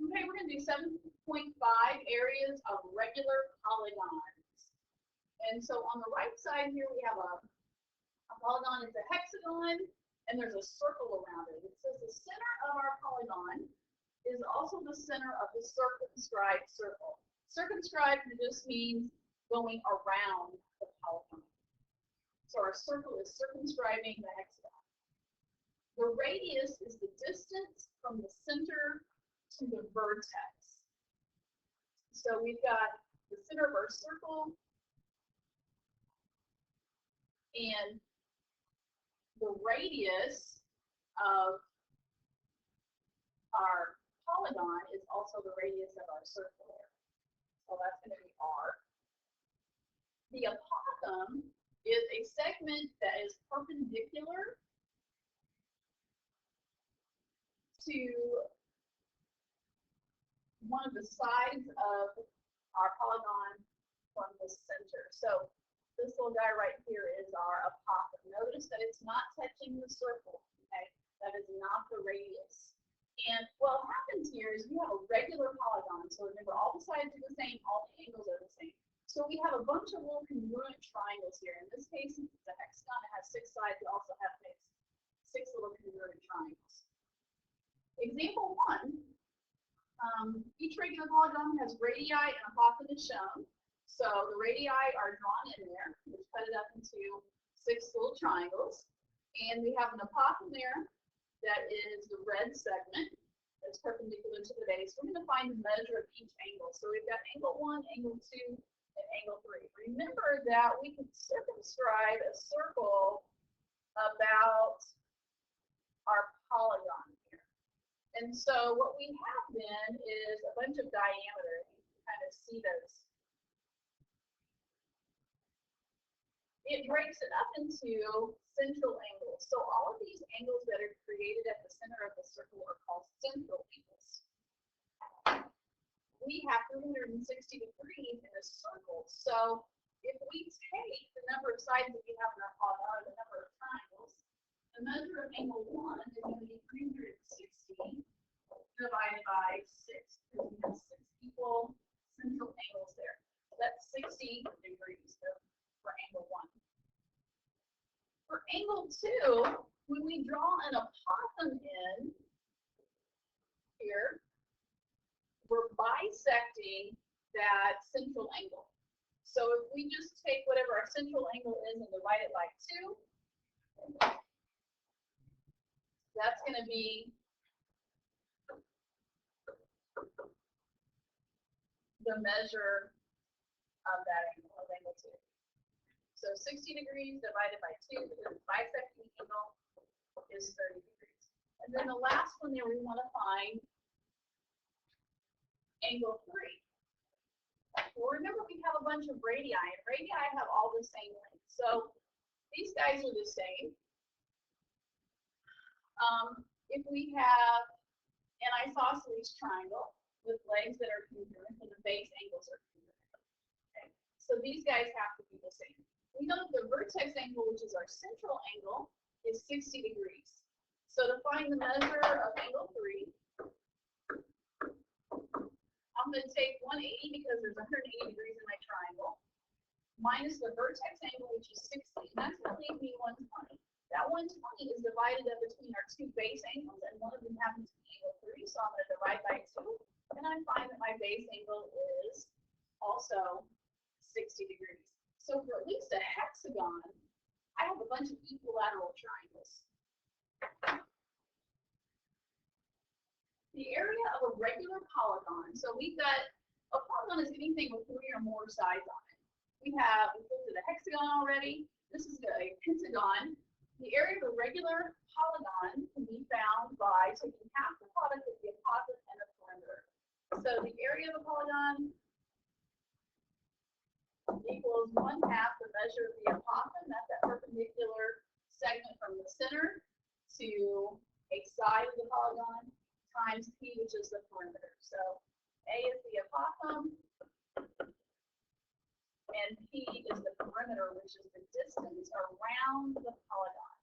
Okay, we're going to do 7.5 areas of regular polygons. And so on the right side here, we have a polygon is a hexagon, and there's a circle around it. It says the center of our polygon is also the center of the circumscribed circle. Circumscribed just means going around the polygon. So our circle is circumscribing the hexagon. The radius is the distance from the center to the vertex. So we've got the center of our circle, and the radius of our polygon is also the radius of our circle there. So that's going to be R. The apothem is a segment that is perpendicular to one of the sides of our polygon from the center. So this little guy right here is our apothem. Notice that it's not touching the circle, okay? That is not the radius. And what happens here is we have a regular polygon. So remember, all the sides are the same, all the angles are the same. So we have a bunch of little congruent triangles here. In this case, since it's a hexagon, it has 6 sides. We also have 6 little congruent triangles. Example 1, each regular polygon has radii and apothem is shown. So the radii are drawn in there, which cut it up into 6 little triangles. And we have an apothem there that is the red segment that's perpendicular to the base. We're going to find the measure of each angle. So we've got angle 1, angle 2, and angle 3. Remember that we can circumscribe a circle about our polygon here. And so what we have then is a bunch of diameter. You can kind of see those. It breaks it up into central angles. So all of these angles that are created at the center of the circle are called central angles. We have 360 degrees in a circle. So if we take the number of sides that we have in our polygon, or the number of triangles, the measure of angle 1 is going to be 360 divided by 6. Because we have 6 equal central angles there. So that's 60 degrees for angle 1. For angle 2, when we draw an apothem in here, we're bisecting that central angle. So if we just take whatever our central angle is and divide it by 2, that's going to be the measure of that angle, of angle 2. So 60 degrees divided by 2, because the bisecting angle is 30 degrees. And then the last one there, we want to find angle 3. Well, remember we have a bunch of radii, and radii have all the same length. So these guys are the same. If we have an isosceles triangle with legs that are congruent and the base angles are congruent. Okay? So these guys have to be the same. We know that the vertex angle, which is our central angle, is 60 degrees. So to find the measure of angle 3, I'm going to take 180 because there's 180 degrees in my triangle, minus the vertex angle, which is 60, and that's going to leave me 120. That 120 is divided up between our 2 base angles, and one of them happens to be angle 3, so I'm going to divide by 2, and I find that my base angle is also 60 degrees. So for at least a hexagon, I have a bunch of equilateral triangles. The area of a regular polygon, so we've got, a polygon is anything with 3 or more sides on it. We looked at a hexagon already. This is a pentagon. The area of a regular polygon can be found by taking half the product of the apothem and the perimeter. So the area of a polygon equals 1/2 the measure of the apothem. That's that perpendicular segment from the center to a side of the polygon times P, which is the perimeter. So A is the apothem, and P is the perimeter, which is the distance around the polygon.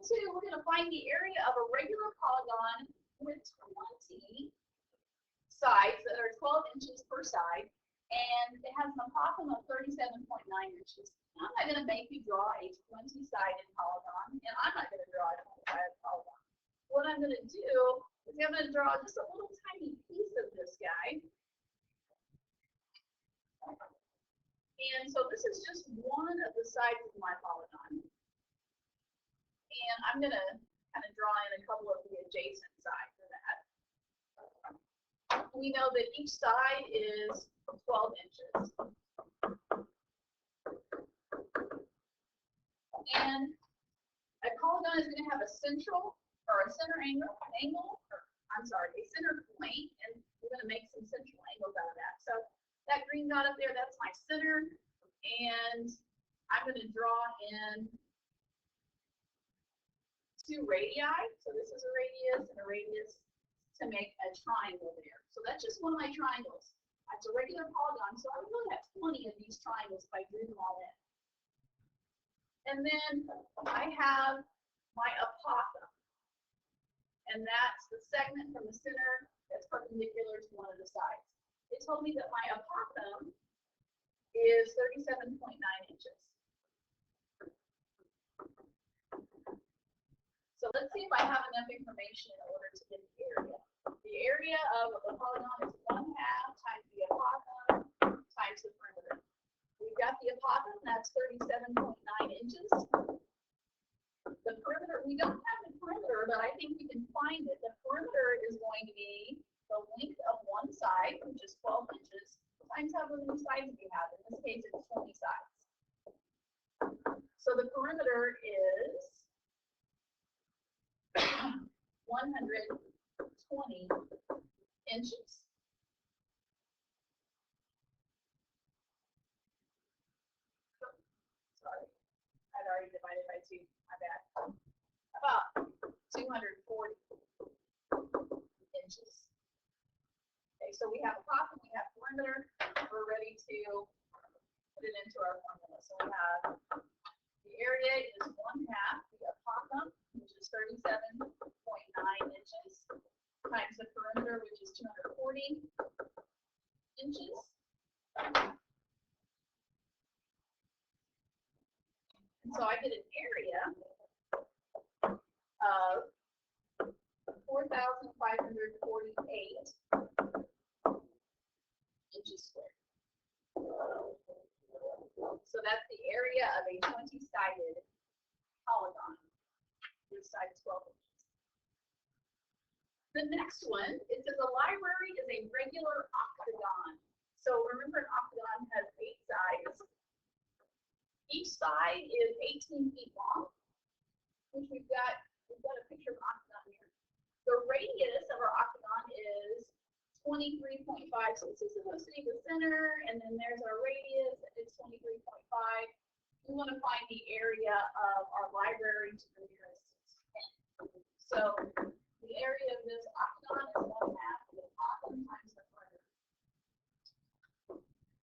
2, we're going to find the area of a regular polygon with 20 sides that are 12 inches per side, and it has an apothem of 37.9 inches. Now, I'm not going to make you draw a 20-sided polygon, and I'm not going to draw a 20-sided polygon. What I'm going to do is I'm going to draw just a little tiny piece of this guy. And so this is just one of the sides of my polygon. And I'm going to kind of draw in a couple of the adjacent sides of that. We know that each side is 12 inches. And a polygon is going to have a central or a center angle, a center point, and we're going to make some central angles out of that. So that green dot up there, that's my center, and I'm going to draw in 2 radii. So this is a radius to make a triangle there. So that's just one of my triangles. It's a regular polygon, so I really have 20 of these triangles if I drew them all in. And then I have my apothem. And that's the segment from the center that's perpendicular to one of the sides. It told me that my apothem is 37.9 inches. So let's see if I have enough information in order to get the area. The area of the polygon is 1/2 times the apothem times the perimeter. We've got the apothem, that's 37.9 inches. The perimeter, we don't have the perimeter, but I think we can find it. The perimeter is going to be the length of one side, which is 12 inches, times how many sides we have. In this case, it's 20 sides. So the perimeter is 120 inches. Sorry, I'd already divided by 2. My bad. About 240 inches. Okay, so we have apothem, we have perimeter. We're ready to put it into our formula. So we have the area is 1/2 the apothem, which is 37.9 inches, times the perimeter, which is 240 inches. And so I get an area of 4,548 inches squared. So that's the area of a 20-sided polygon. Each side is 12 inches. The next one, it says a library is a regular octagon. So remember, an octagon has 8 sides. Each side is 18 feet long, which we've got a picture of an octagon here. The radius of our octagon is 23.5, so this is supposed to be the center, and then there's our radius, it's 23.5. We want to find the area of our library to the nearest 10. So the area of this octagon is 1/2 the apothem times the perimeter.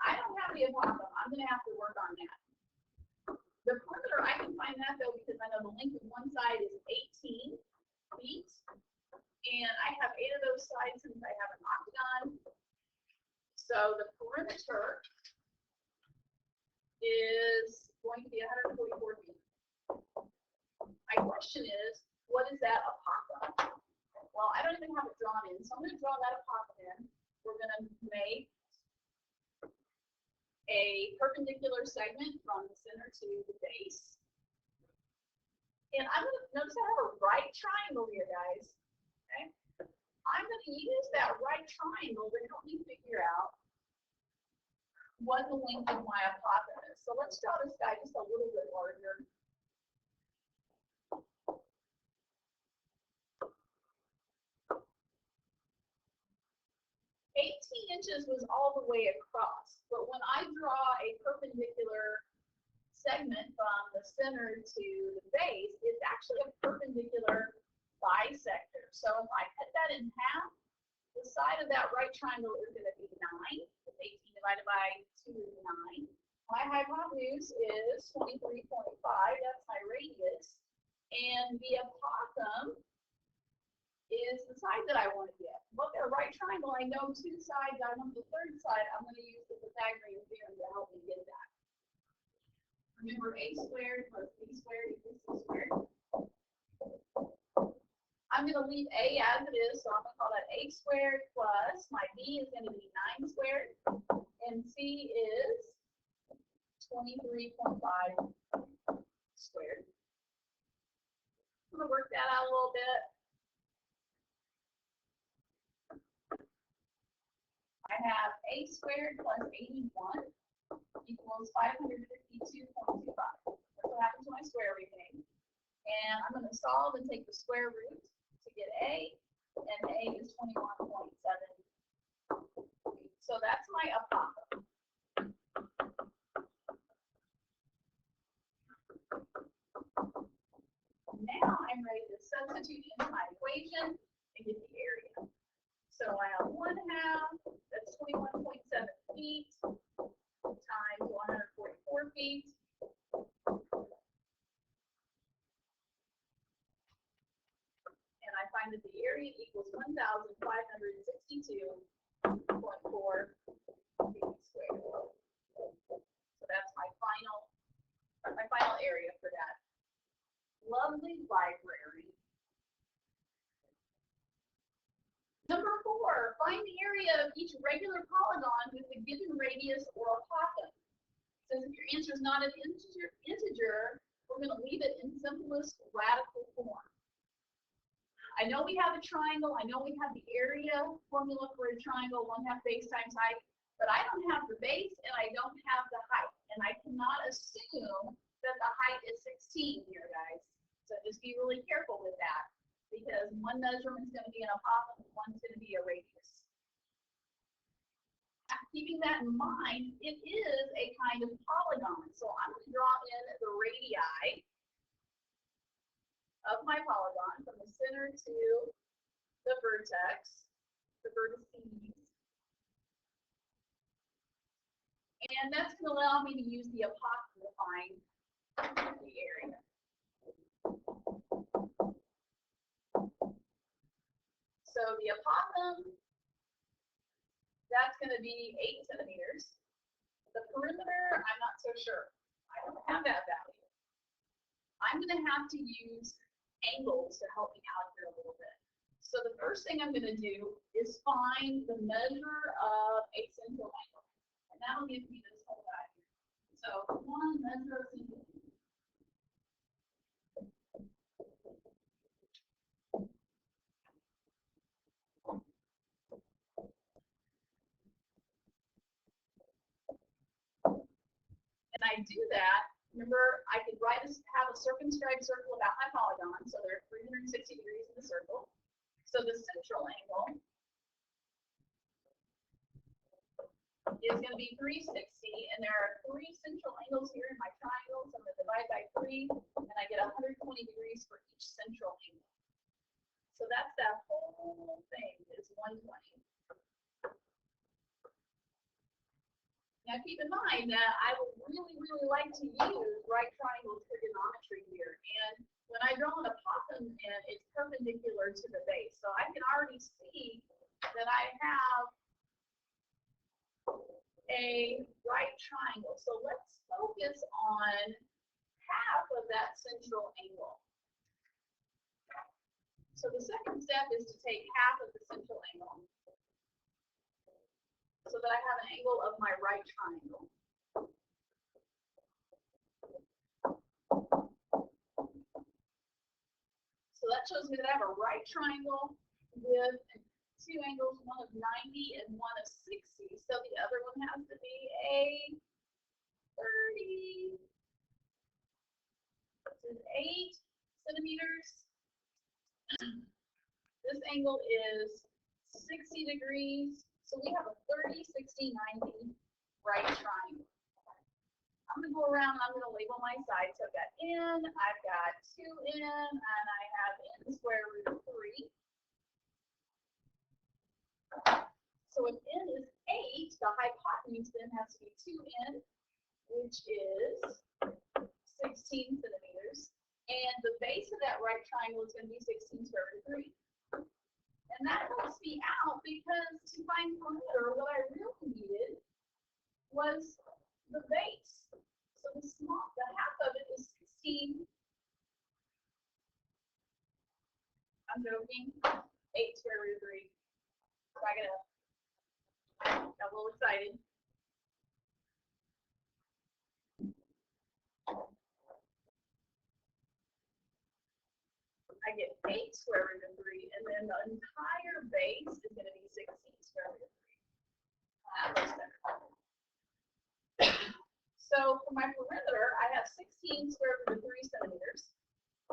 I don't have the apothem. I'm going to have to work on that. The perimeter, I can find that though because I know the length of one side is 18 feet. And I have 8 of those sides since I have an octagon. So the perimeter is going to be 144 feet. My question is, what is that apothem? Well, I don't even have it drawn in, so I'm going to draw that apothem in. We're going to make a perpendicular segment from the center to the base. And I'm going to notice I have a right triangle here, guys. Okay. I'm going to use that right triangle to help me figure out what the length of my apothem is. So let's draw this guy just a little bit larger. 18 inches was all the way across, but when I draw a perpendicular segment from the center to the base, it's actually a perpendicular bisector. So if I cut that in half, the side of that right triangle is going to be 9. 18 divided by 2 is 9. My hypotenuse is 23.5. That's my radius. And the apothem is the side that I want to get. Look at a right triangle. I know two sides. I know the third side. I'm going to use the Pythagorean theorem to help me get that. Remember, a squared plus b squared equals c squared. I'm going to leave a as it is, so I'm going to call that a squared plus my b is going to be 9 squared, and c is 23.5 squared. I'm going to work that out a little bit. I have a squared plus 81 equals 552.25. That's what happens when I square everything. And I'm going to solve and take the square root to get a, and a is 21.7. So that's my apothem. Now I'm ready to substitute into my equation and get the area. So I have 1/2, that's 21.7 feet, times 144 feet. And I find that the area equals 1,562.4 feet squared. So that's my final area for that lovely library. Number 4, find the area of each regular polygon with a given radius or apothem. So if your answer is not an integer, we're going to leave it in simplest radical form. I know we have a triangle. I know we have the area formula for a triangle, 1/2 base times height, but I don't have the base and I don't have the height. And I cannot assume that the height is 16 here, guys. So just be really careful with that, because one measurement is going to be an apothem, one's going to be a radius. Keeping that in mind, it is a kind of polygon. So I'm going to draw in the radii of my polygon from the center to the vertex, the vertices. And that's going to allow me to use the apothem to find the area. So the apothem, that's going to be 8 centimeters. The perimeter, I'm not so sure. I don't have that value. I'm going to have to use angles to help me out here a little bit. So the first thing I'm going to do is find the measure of a central angle. And that'll give me this whole guy here. So one measure of central angle. And I do that, remember, I could have a circumscribed circle about my polygon, so there are 360 degrees in the circle. So the central angle is going to be 360, and there are 3 central angles here in my triangle, so I'm going to divide by 3, and I get 120 degrees for each central angle. So that's that whole thing is 120. Now keep in mind that I would really, really like to use right triangle trigonometry here. And when I draw an apothem in, it's perpendicular to the base. So I can already see that I have a right triangle. So let's focus on half of that central angle. So the second step is to take half of the central angle, so that I have an angle of my right triangle. So that shows me that I have a right triangle with 2 angles, one of 90 and one of 60. So the other one has to be a 30. This is 8 centimeters. This angle is 60 degrees. So we have a 30, 60, 90 right triangle. I'm going to go around and I'm going to label my sides. So I've got n, I've got 2n, and I have n square root of 3. So if n is 8, the hypotenuse then has to be 2n, which is 16 centimeters. And the base of that right triangle is going to be 16 square root of 3. And that helps me out because to find perimeter, what I really needed was the base. So the half of it is 16. I'm joking. 8 square root of 3. So I got a little excited. I get 8 square root of 3, and then the entire base is going to be 16 square root of 3. That's better. So for my perimeter, I have 16 square root of 3 centimeters.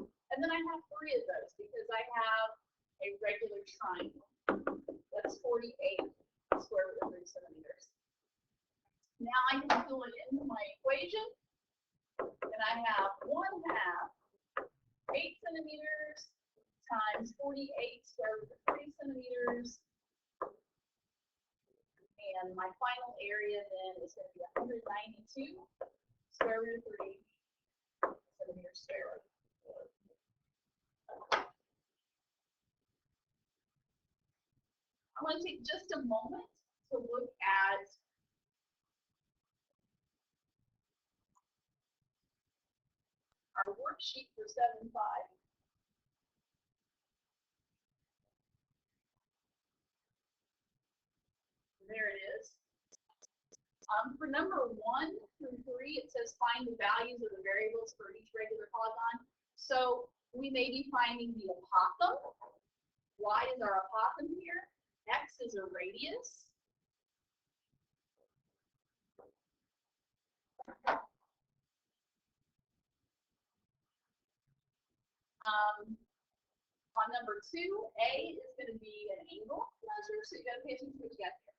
And then I have 3 of those because I have a regular triangle. That's 48 square root of 3 centimeters. Now I can fill it into my equation. And I have 1/2 8 centimeters times 48 square root of 3 centimeters. And my final area then is going to be 192 square root of 3 centimeters square. I want to take just a moment to look at our worksheet for 7.5. There it is. For number 1 through 3, it says find the values of the variables for each regular polygon. So we may be finding the apothem. Y is our apothem here. X is a radius. On number 2, A is going to be an angle measure, so you got to pay attention to what you got here.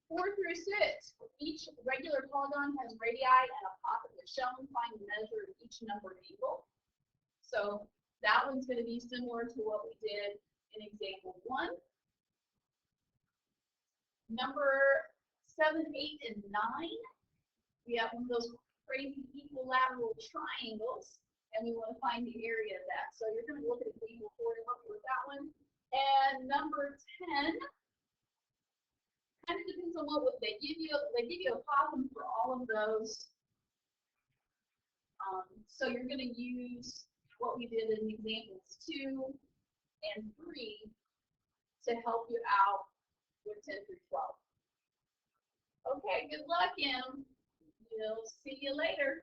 4 through 6, each regular polygon has radii and apothem is shown. Find the measure of each numbered angle. So that one's going to be similar to what we did in example 1. Number 7, 8, and 9, we have one of those crazy equilateral triangles, and we want to find the area of that. So you're going to look at example 4 to help you with that one. And number 10, kind of depends on what they give you. They give you a problem for all of those. So you're going to use what we did in examples 2 and 3 to help you out with 10 through 12. Okay, good luck, Em. We'll see you later.